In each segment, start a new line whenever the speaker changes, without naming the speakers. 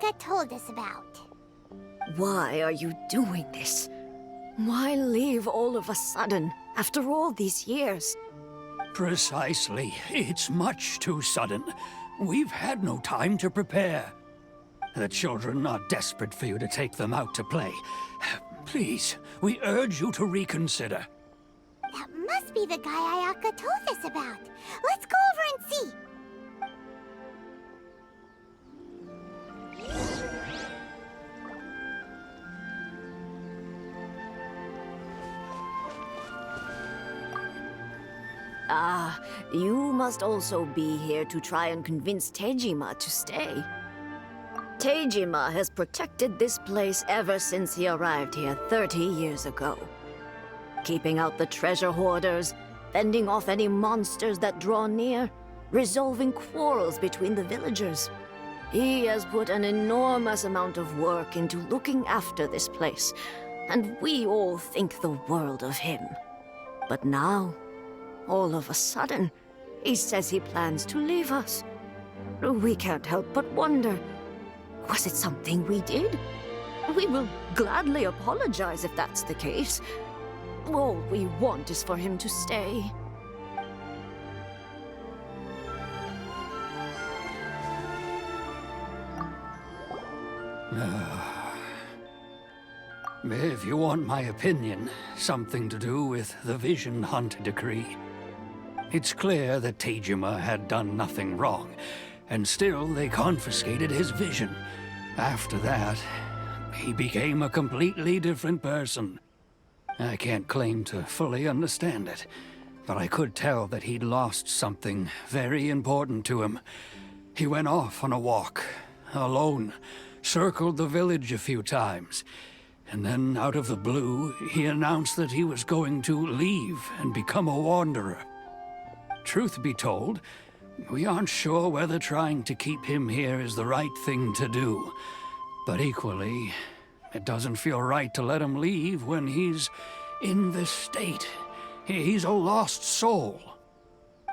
Ayaka told us about.
Why are you doing this? Why leave all of a sudden, after all these years?
Precisely. It's much too sudden. We've had no time to prepare. The children are desperate for you to take them out to play. Please, we urge you to reconsider.
That must be the guy Ayaka told us about. Let's go over and see.
You must also be here to try and convince Tejima to stay. Tejima has protected this place ever since he arrived here 30 years ago. Keeping out the treasure hoarders, fending off any monsters that draw near, resolving quarrels between the villagers. He has put an enormous amount of work into looking after this place, and we all think the world of him. But now, all of a sudden, he says he plans to leave us. We can't help but wonder, was it something we did? We will gladly apologize if that's the case. All we want is for him to stay.
If you want my opinion, something to do with the Vision Hunt decree. It's clear that Tejima had done nothing wrong, and still they confiscated his vision. After that, he became a completely different person. I can't claim to fully understand it, but I could tell that he'd lost something very important to him. He went off on a walk, alone, circled the village a few times, and then out of the blue, he announced that he was going to leave and become a wanderer. Truth be told, we aren't sure whether trying to keep him here is the right thing to do. But equally, it doesn't feel right to let him leave when he's in this state. He's a lost soul.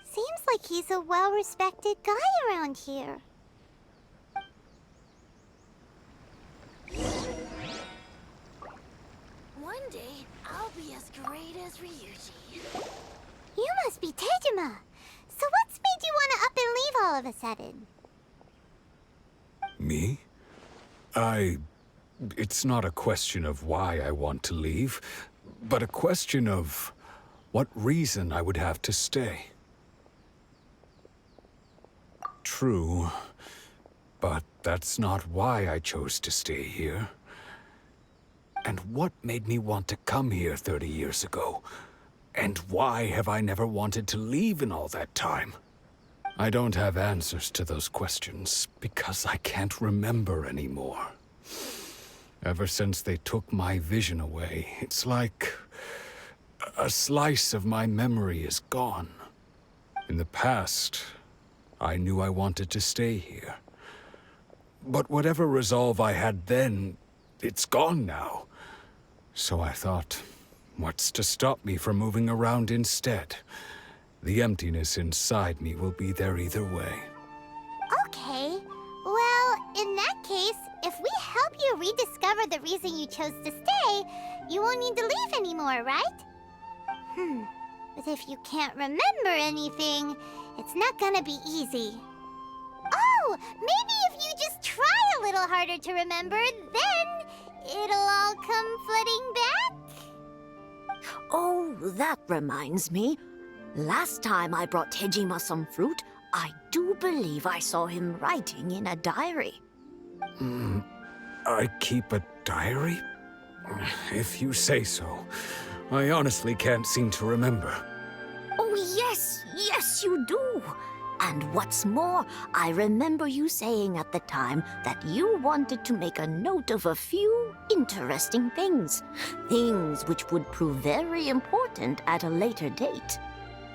Seems like he's a well-respected guy around here.
One day, I'll be as great as Ryuji.
You must be Tejima. So what's made you want to up and leave all of a sudden?
Me? It's not a question of why I want to leave, but a question of what reason I would have to stay. True, but that's not why I chose to stay here. And what made me want to come here 30 years ago? And why have I never wanted to leave in all that time? I don't have answers to those questions because I can't remember anymore. Ever since they took my vision away, it's like a slice of my memory is gone. In the past, I knew I wanted to stay here. But whatever resolve I had then, it's gone now. So I thought, what's to stop me from moving around instead? The emptiness inside me will be there either way.
Okay. Well, in that case, if we help you rediscover the reason you chose to stay, you won't need to leave anymore, right? But if you can't remember anything, it's not gonna be easy. Oh, maybe if you just try a little harder to remember, then it'll all come flooding back?
Oh, that reminds me. Last time I brought Tejima some fruit, I do believe I saw him writing in a diary.
I keep a diary? If you say so. I honestly can't seem to remember.
Oh, yes, you do. And what's more, I remember you saying at the time that you wanted to make a note of a few interesting things. Things which would prove very important at a later date.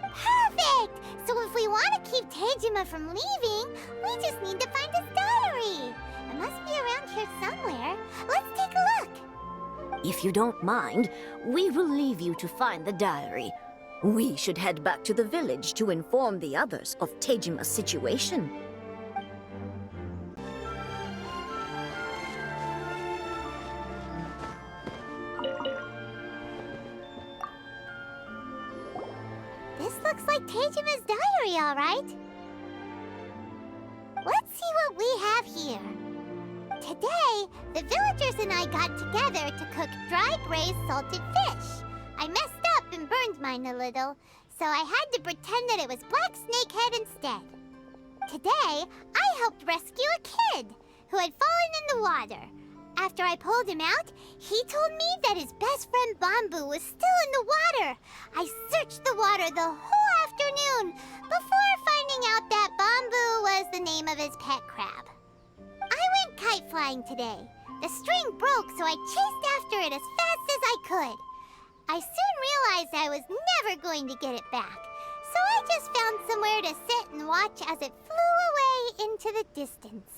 Perfect! So if we want to keep Tejima from leaving, we just need to find his diary. It must be around here somewhere. Let's take a look.
If you don't mind, we will leave you to find the diary. We should head back to the village to inform the others of Tejima's situation.
Teijima's diary, all right. Let's see what we have here. Today, the villagers and I got together to cook dry braised salted fish. I messed up and burned mine a little, so I had to pretend that it was black snakehead instead. Today, I helped rescue a kid who had fallen in the water. After I pulled him out, he told me that his best friend Bamboo was still in the water. I searched the water the whole afternoon before finding out that Bamboo was the name of his pet crab. I went kite flying today. The string broke, so I chased after it as fast as I could. I soon realized I was never going to get it back, so I just found somewhere to sit and watch as it flew away into the distance.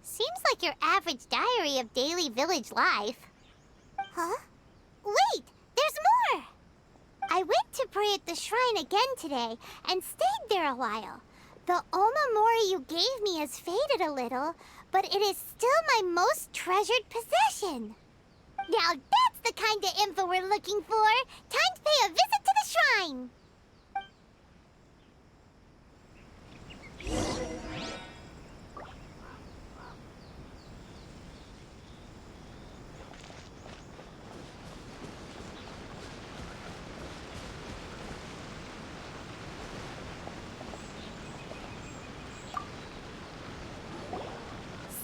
Seems like your average diary of daily village life. Huh? Wait, there's more! I went to pray at the shrine again today and stayed there a while. The Omamori you gave me has faded a little, but it is still my most treasured possession. Now that's the kind of info we're looking for. Time to pay a visit to the shrine.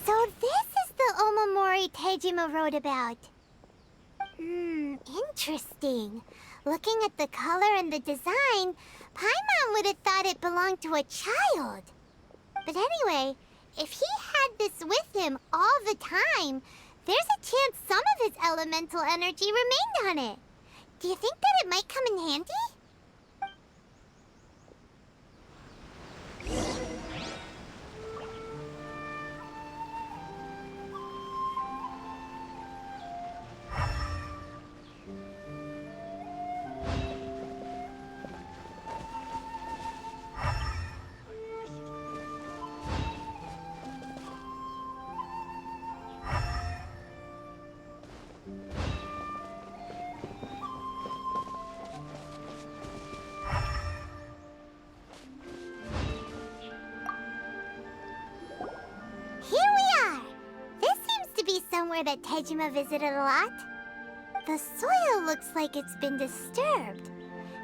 So this is the Omamori Teijima wrote about. Interesting. Looking at the color and the design, Paimon would have thought it belonged to a child. But anyway, if he had this with him all the time, there's a chance some of his elemental energy remained on it. Do you think that it might come in handy? Somewhere that Teijima visited a lot. The soil looks like it's been disturbed.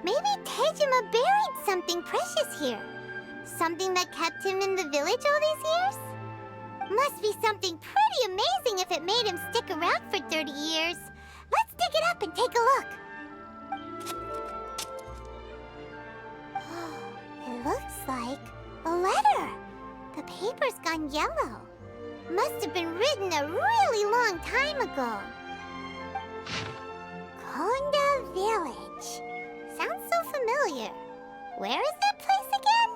Maybe Teijima buried something precious here. Something that kept him in the village all these years? Must be something pretty amazing if it made him stick around for 30 years. Let's dig it up and take a look. It looks like a letter. The paper's gone yellow. Must have been written a really long time ago. Konda Village. Sounds so familiar. Where is that place again?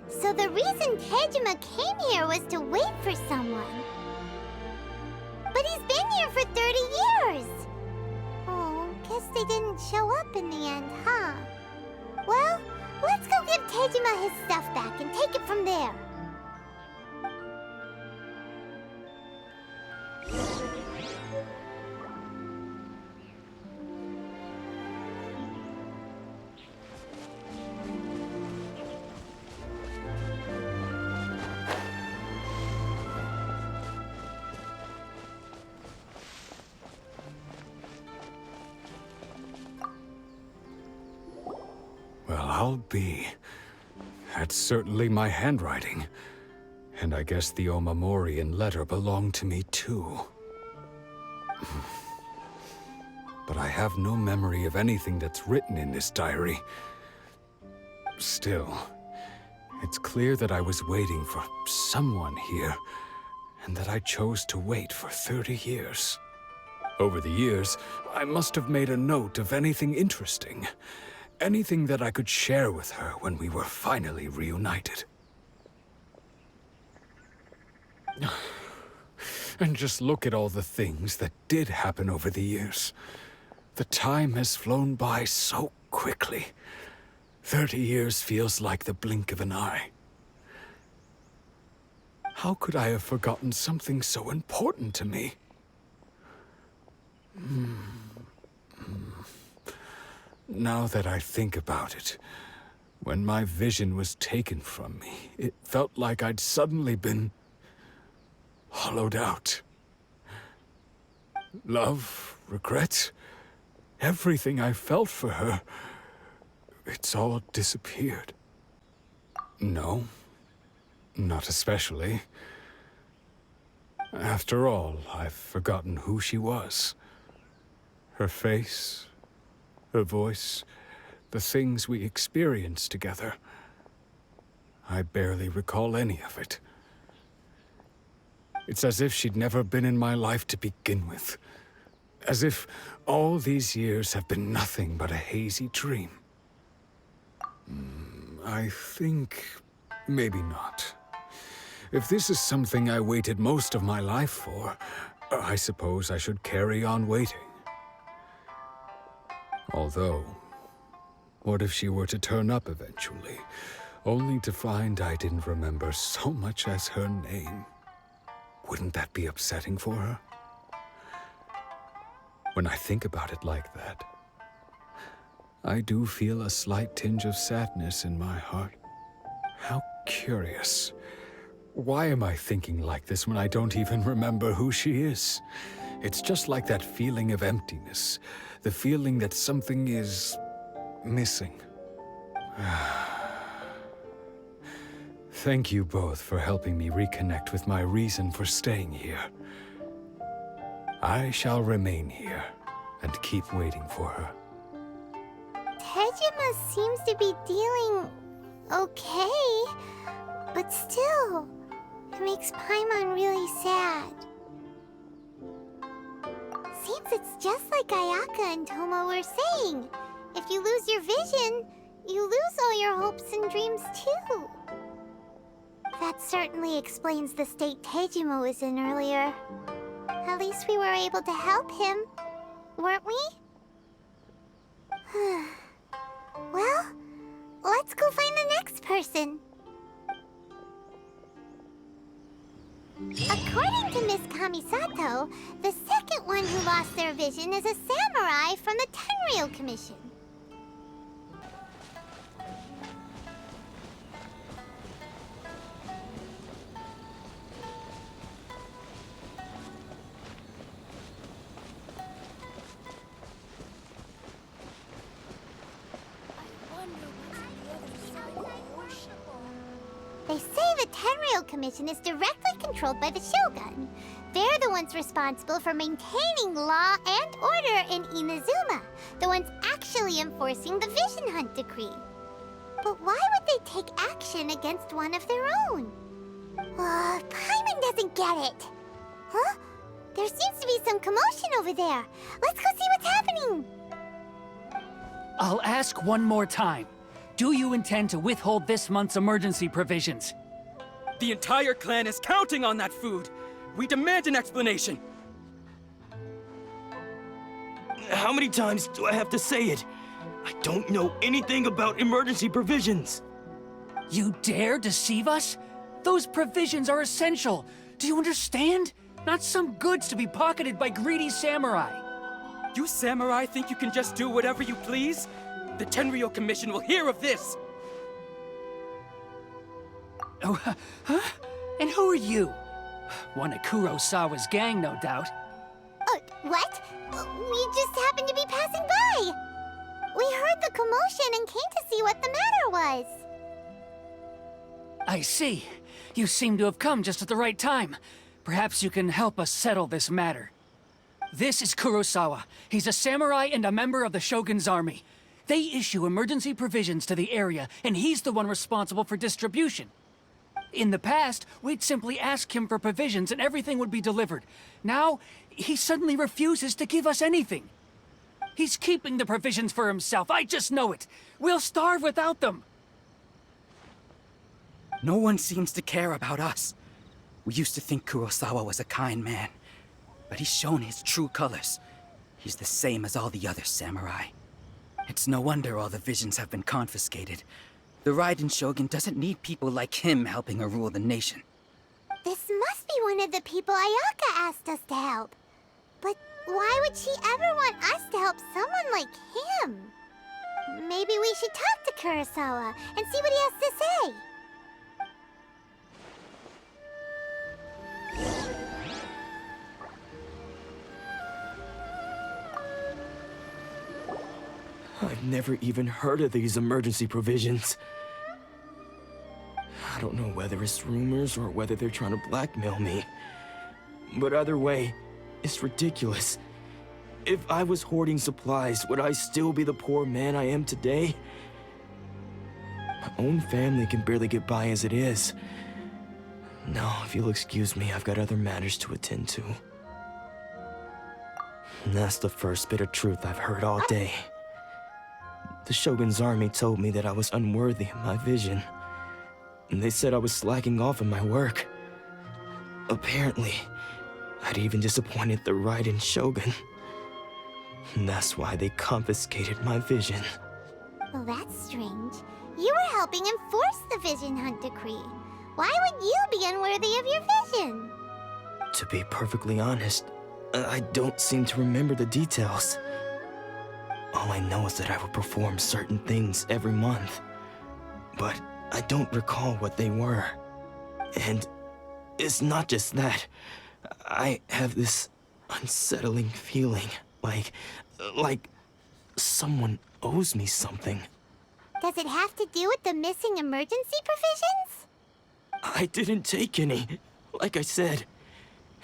So the reason Teijima came here was to wait for someone. But he's been here for 30 years. Oh, guess they didn't show up in the end, huh? Well, let's go give Teijima his stuff back and take it from there.
Well, I'll be. That's certainly my handwriting. And I guess the Omamorian letter belonged to me too. But I have no memory of anything that's written in this diary. Still, it's clear that I was waiting for someone here, and that I chose to wait for 30 years. Over the years, I must have made a note of anything interesting. Anything that I could share with her when we were finally reunited. And just look at all the things that did happen over the years. The time has flown by so quickly. 30 years feels like the blink of an eye. How could I have forgotten something so important to me? Now that I think about it, when my vision was taken from me, it felt like I'd suddenly been hollowed out. Love, regret, everything I felt for her, it's all disappeared. No, not especially. After all, I've forgotten who she was. Her face, her voice, the things we experienced together. I barely recall any of it. It's as if she'd never been in my life to begin with. As if all these years have been nothing but a hazy dream. I think maybe not. If this is something I waited most of my life for, I suppose I should carry on waiting. Although, what if she were to turn up eventually, only to find I didn't remember so much as her name? Wouldn't that be upsetting for her? When I think about it like that, I do feel a slight tinge of sadness in my heart. How curious. Why am I thinking like this when I don't even remember who she is? It's just like that feeling of emptiness, the feeling that something is missing. Thank you both for helping me reconnect with my reason for staying here. I shall remain here and keep waiting for her.
Tejima seems to be dealing okay, but still, it makes Paimon really sad. Seems it's just like Ayaka and Tomo were saying. If you lose your vision, you lose all your hopes and dreams too. That certainly explains the state Tejima was in earlier. At least we were able to help him, weren't we? Well, let's go find the next person. According to Miss Kamisato, the second one who lost their vision is a samurai from the Tenryou Commission. They say the Tenryou Commission is directly controlled by the Shogun. They're the ones responsible for maintaining law and order in Inazuma, the ones actually enforcing the Vision Hunt decree. But why would they take action against one of their own? Paimon doesn't get it. Huh? There seems to be some commotion over there. Let's go see what's happening.
I'll ask one more time. Do you intend to withhold this month's emergency provisions?
The entire clan is counting on that food! We demand an explanation!
How many times do I have to say it? I don't know anything about emergency provisions!
You dare deceive us? Those provisions are essential. Do you understand? Not some goods to be pocketed by greedy samurai.
You samurai think you can just do whatever you please? The Tenryou Commission will hear of this!
Oh, huh? And who are you? One of Kurosawa's gang, no doubt.
What? We just happened to be passing by. We heard the commotion and came to see what the matter was.
I see. You seem to have come just at the right time. Perhaps you can help us settle this matter. This is Kurosawa. He's a samurai and a member of the Shogun's army. They issue emergency provisions to the area, and he's the one responsible for distribution. In the past, we'd simply ask him for provisions and everything would be delivered. Now, he suddenly refuses to give us anything. He's keeping the provisions for himself, I just know it. We'll starve without them.
No one seems to care about us. We used to think Kurosawa was a kind man, but he's shown his true colors. He's the same as all the other samurai. It's no wonder all the visions have been confiscated. The Raiden Shogun doesn't need people like him helping her rule the nation.
This must be one of the people Ayaka asked us to help. But Why would she ever want us to help someone like him? Maybe we should talk to Kurosawa and see what he has to say.
I've never even heard of these emergency provisions. I don't know whether it's rumors or whether they're trying to blackmail me. But either way, it's ridiculous. If I was hoarding supplies, would I still be the poor man I am today? My own family can barely get by as it is. Now, if you'll excuse me, I've got other matters to attend to. And that's the first bit of truth I've heard all day. The Shogun's army told me that I was unworthy of my vision. And they said I was slacking off in my work. Apparently, I'd even disappointed the Raiden Shogun. And that's why they confiscated my vision.
Well, that's strange. You were helping enforce the Vision Hunt Decree. Why would you be unworthy of your vision?
To be perfectly honest, I don't seem to remember the details. All I know is that I would perform certain things every month. But I don't recall what they were. And it's not just that. I have this unsettling feeling, like someone owes me something.
Does it have to do with the missing emergency provisions?
I didn't take any. Like I said,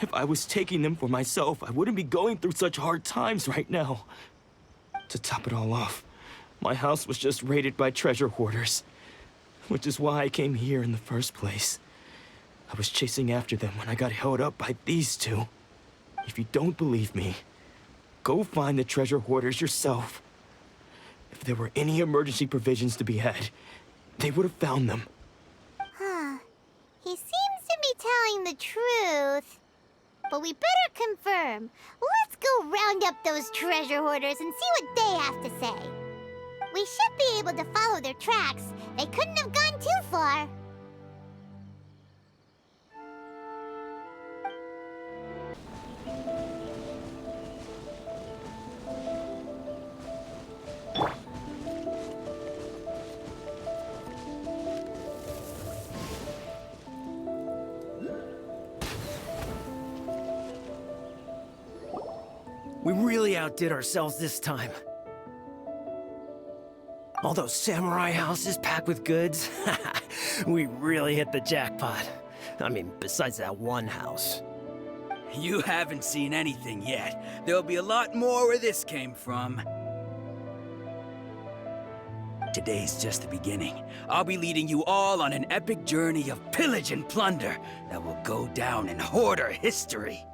if I was taking them for myself, I wouldn't be going through such hard times right now. To top it all off, my house was just raided by treasure hoarders, which is why I came here in the first place. I was chasing after them when I got held up by these two. If you don't believe me, go find the treasure hoarders yourself. If there were any emergency provisions to be had, they would have found them.
Huh. He seems to be telling the truth. But we better confirm. Let's go round up those treasure hoarders and see what they have to say. We should be able to follow their tracks. They couldn't have gone too far.
We really outdid ourselves this time. All those samurai houses packed with goods. We really hit the jackpot. I mean, besides that one house.
You haven't seen anything yet. There'll be a lot more where this came from. Today's just the beginning. I'll be leading you all on an epic journey of pillage and plunder that will go down in hoarder history.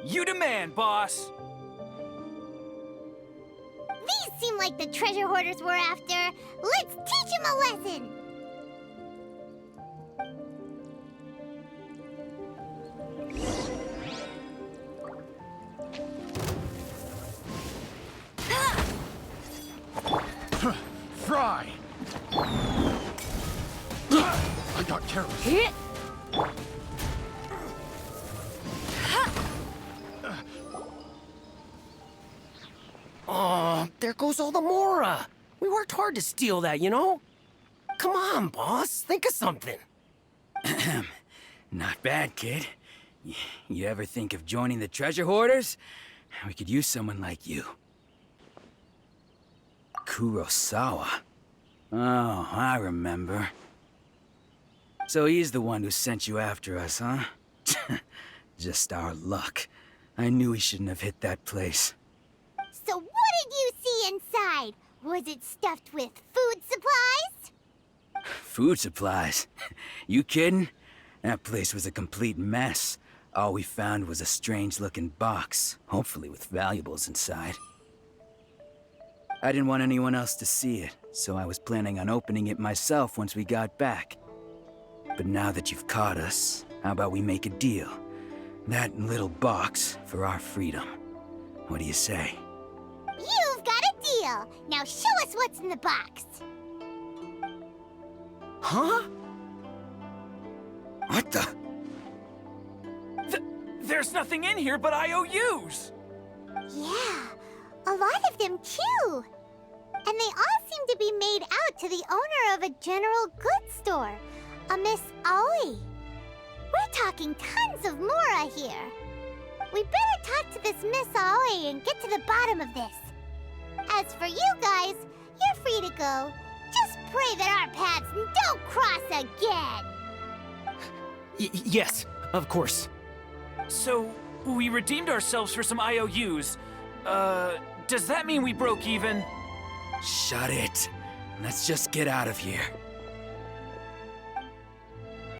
You demand, boss!
These seem like the treasure hoarders we're after. Let's teach them a lesson!
Fry! I got careless.
Oh, there goes all the Mora. We worked hard to steal that, you know? Come on, boss. Think of something.
Not bad, kid. You ever think of joining the treasure hoarders? We could use someone like you. Kurosawa. Oh, I remember. So he's the one who sent you after us, huh? Just our luck. I knew he shouldn't have hit that place.
So what did you see inside? Was it stuffed with food supplies?
Food supplies? You kidding? That place was a complete mess. All we found was a strange-looking box, hopefully with valuables inside. I didn't want anyone else to see it, so I was planning on opening it myself once we got back. But now that you've caught us, how about we make a deal? That little box for our freedom. What do you say?
You've got a deal! Now show us what's in the box!
Huh?
What the?
There's nothing in here but IOUs!
Yeah, a lot of them too. And they all seem to be made out to the owner of a general goods store, a Miss Aoi. We're talking tons of Mora here. We better talk to this Miss Aoi and get to the bottom of this. As for you guys, you're free to go. Just pray that our paths don't cross again.
Yes, of course. So, we redeemed ourselves for some IOUs. Does that mean we broke even?
Shut it. Let's just get out of here.